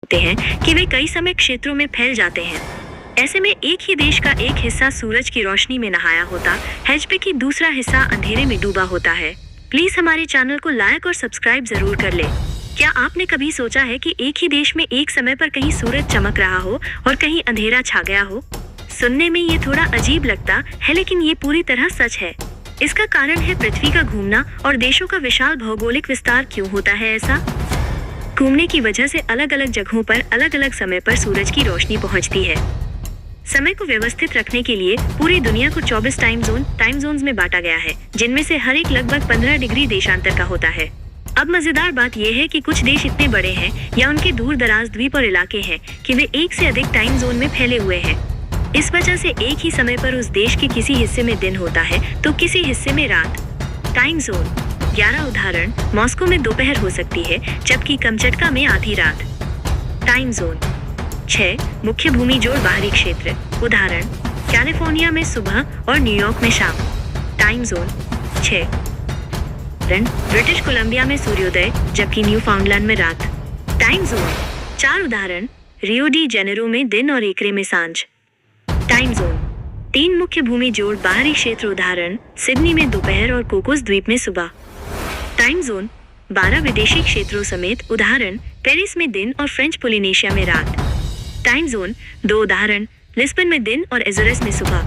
होते हैं कि वे कई समय क्षेत्रों में फैल जाते हैं। ऐसे में एक ही देश का एक हिस्सा सूरज की रोशनी में नहाया होता है जबकि दूसरा हिस्सा अंधेरे में डूबा होता है। प्लीज हमारे चैनल को लाइक और सब्सक्राइब जरूर कर ले। क्या आपने कभी सोचा है कि एक ही देश में एक समय पर कहीं सूरज चमक रहा हो और कहीं अंधेरा छा गया हो? सुनने में ये थोड़ा अजीब लगता है, लेकिन ये पूरी तरह सच है। इसका कारण है पृथ्वी का घूमना और देशों का विशाल भौगोलिक विस्तार। क्यों होता है ऐसा? घूमने की वजह से अलग अलग जगहों पर अलग अलग समय पर सूरज की रोशनी पहुंचती है। समय को व्यवस्थित रखने के लिए पूरी दुनिया को 24 टाइम जोन्स में बांटा गया है, जिनमें से हर एक लगभग 15 डिग्री देशांतर का होता है। अब मजेदार बात यह है कि कुछ देश इतने बड़े हैं या उनके दूर दराज द्वीप और इलाके हैं कि वे एक से अधिक टाइम जोन में फैले हुए हैं। इस वजह से एक ही समय पर उस देश के किसी हिस्से में दिन होता है तो किसी हिस्से में रात। टाइम जोन 11 उदाहरण, मॉस्को में दोपहर हो सकती है जबकि कमचटका में आधी रात। टाइम जोन 6 मुख्य भूमि जोड़ बाहरी क्षेत्र, उदाहरण कैलिफोर्निया में सुबह और न्यूयॉर्क में शाम। टाइम जोन 6 ब्रिटिश कोलंबिया में सूर्योदय जबकि न्यूफाउंडलैंड में रात। टाइम जोन 4 उदाहरण रियो डी जेनेरो में दिन और एकरे में सांझ। टाइम जोन 3 मुख्य भूमि जोड़ बाहरी क्षेत्र, उदाहरण सिडनी में दोपहर और कोकोस द्वीप में सुबह। टाइम जोन 12 विदेशी क्षेत्रों समेत, उदाहरण पेरिस में दिन और फ्रेंच पोलिनेशिया में रात। टाइम जोन 2 उदाहरण लिस्बन में दिन और एजोरेस में सुबह।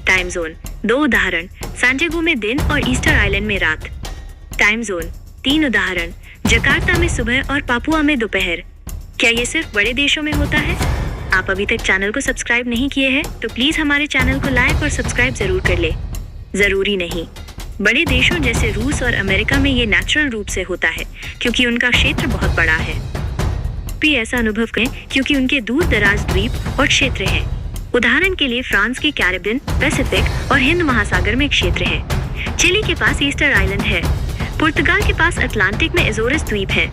टाइम जोन 2 उदाहरण सैंटियागो में दिन और ईस्टर आइलैंड में रात। टाइम जोन 3 उदाहरण जकार्ता में सुबह और पापुआ में दोपहर। क्या ये सिर्फ बड़े देशों में होता है? आप अभी तक चैनल को सब्सक्राइब नहीं किए हैं तो प्लीज हमारे चैनल को लाइक और सब्सक्राइब जरूर कर ले। जरूरी नहीं, बड़े देशों जैसे रूस और अमेरिका में ये नेचुरल रूप से होता है क्योंकि उनका क्षेत्र बहुत बड़ा है। भी ऐसा अनुभव करें क्योंकि उनके दूर दराज द्वीप और क्षेत्र हैं। उदाहरण के लिए फ्रांस के कैरिबियन, पैसिफिक और हिंद महासागर में क्षेत्र है। चिली के पास ईस्टर आइलैंड है। पुर्तगाल के पास अटलांटिक में एजोरेस द्वीप है।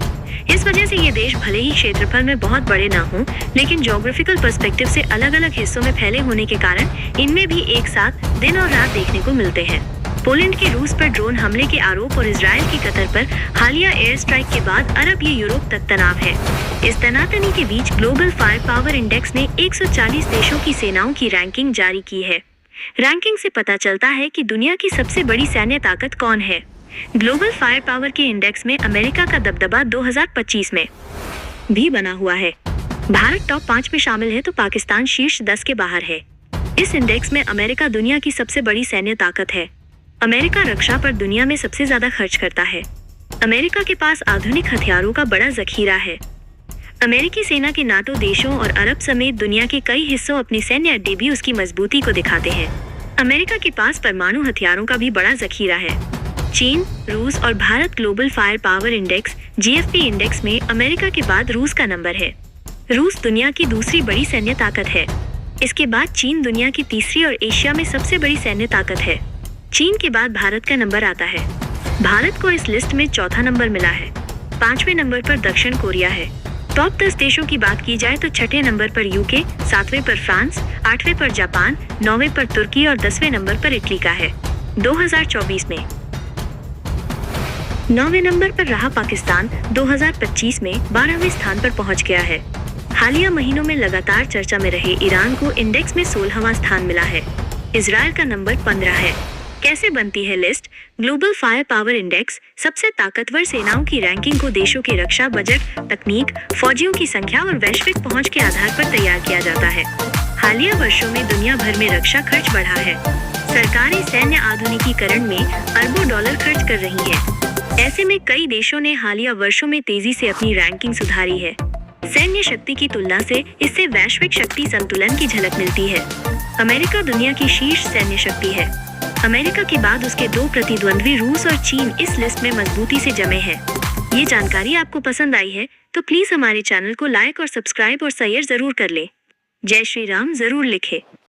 इस वजह से ये देश भले ही क्षेत्रफल में बहुत बड़े ना हों, लेकिन ज्योग्राफिकल पर्सपेक्टिव से अलग अलग हिस्सों में फैले होने के कारण इनमें भी एक साथ दिन और रात देखने को मिलते हैं। पोलैंड के रूस पर ड्रोन हमले के आरोप और इजराइल की कतर पर हालिया एयर स्ट्राइक के बाद अरब ये यूरोप तक तनाव है। इस तनातनी के बीच ग्लोबल फायर पावर इंडेक्स ने 140 देशों की सेनाओं की रैंकिंग जारी की है। रैंकिंग से पता चलता है कि दुनिया की सबसे बड़ी सैन्य ताकत कौन है। ग्लोबल फायर पावर के इंडेक्स में अमेरिका का दबदबा 2025 में भी बना हुआ है। भारत टॉप 5 में शामिल है तो पाकिस्तान शीर्ष 10 के बाहर है। इस इंडेक्स में अमेरिका दुनिया की सबसे बड़ी सैन्य ताकत है। अमेरिका रक्षा पर दुनिया में सबसे ज्यादा खर्च करता है। अमेरिका के पास आधुनिक हथियारों का बड़ा जखीरा है। अमेरिकी सेना के नाटो देशों और अरब समेत दुनिया के कई हिस्सों अपने सैन्य अड्डे भी उसकी मजबूती को दिखाते हैं। अमेरिका के पास परमाणु हथियारों का भी बड़ा जखीरा है। चीन, रूस और Bharat global fire power index GFP index में अमेरिका के बाद रूस का नंबर है। रूस दुनिया की दूसरी बड़ी सैन्य ताकत है। इसके बाद चीन दुनिया की तीसरी और एशिया में सबसे बड़ी सैन्य ताकत है। चीन के बाद भारत का नंबर आता है। भारत को इस लिस्ट में चौथा नंबर मिला है। 5वें नंबर पर दक्षिण कोरिया है। टॉप 10 देशों की बात की जाए तो 6ठे नंबर पर यूके, 7वें पर फ्रांस, 8वें पर जापान, 9वें पर तुर्की और 10वें नंबर पर इटली का है। 2024 में 9वें नंबर पर रहा पाकिस्तान 2025 में 12वें स्थान पर पहुंच गया है। हालिया महीनों में लगातार चर्चा में रहे ईरान को इंडेक्स में 16वां स्थान मिला है। इजराइल का नंबर 15 है। कैसे बनती है list? Global fire power index सबसे ताकतवर सेनाओं की रैंकिंग को देशों के रक्षा बजट, तकनीक, फौजियों की संख्या और वैश्विक पहुंच के आधार पर तैयार किया जाता है। हालिया वर्षों में दुनिया भर में रक्षा खर्च बढ़ा है। सरकारें सैन्य आधुनिकीकरण में अरबों डॉलर खर्च कर रही है। ऐसे में कई देशों ने हालिया वर्षों में तेजी से अपनी रैंकिंग सुधारी है। सैन्य शक्ति की तुलना से इससे वैश्विक शक्ति संतुलन की झलक मिलती है। अमेरिका दुनिया की शीर्ष सैन्य शक्ति है। अमेरिका के बाद उसके 2 प्रतिद्वंद्वी रूस और चीन इस लिस्ट में मजबूती से जमे हैं। ये जानकारी आपको पसंद आई है तो प्लीज हमारे चैनल को लाइक और सब्सक्राइब और शेयर जरूर कर ले। जय श्री राम जरूर लिखे।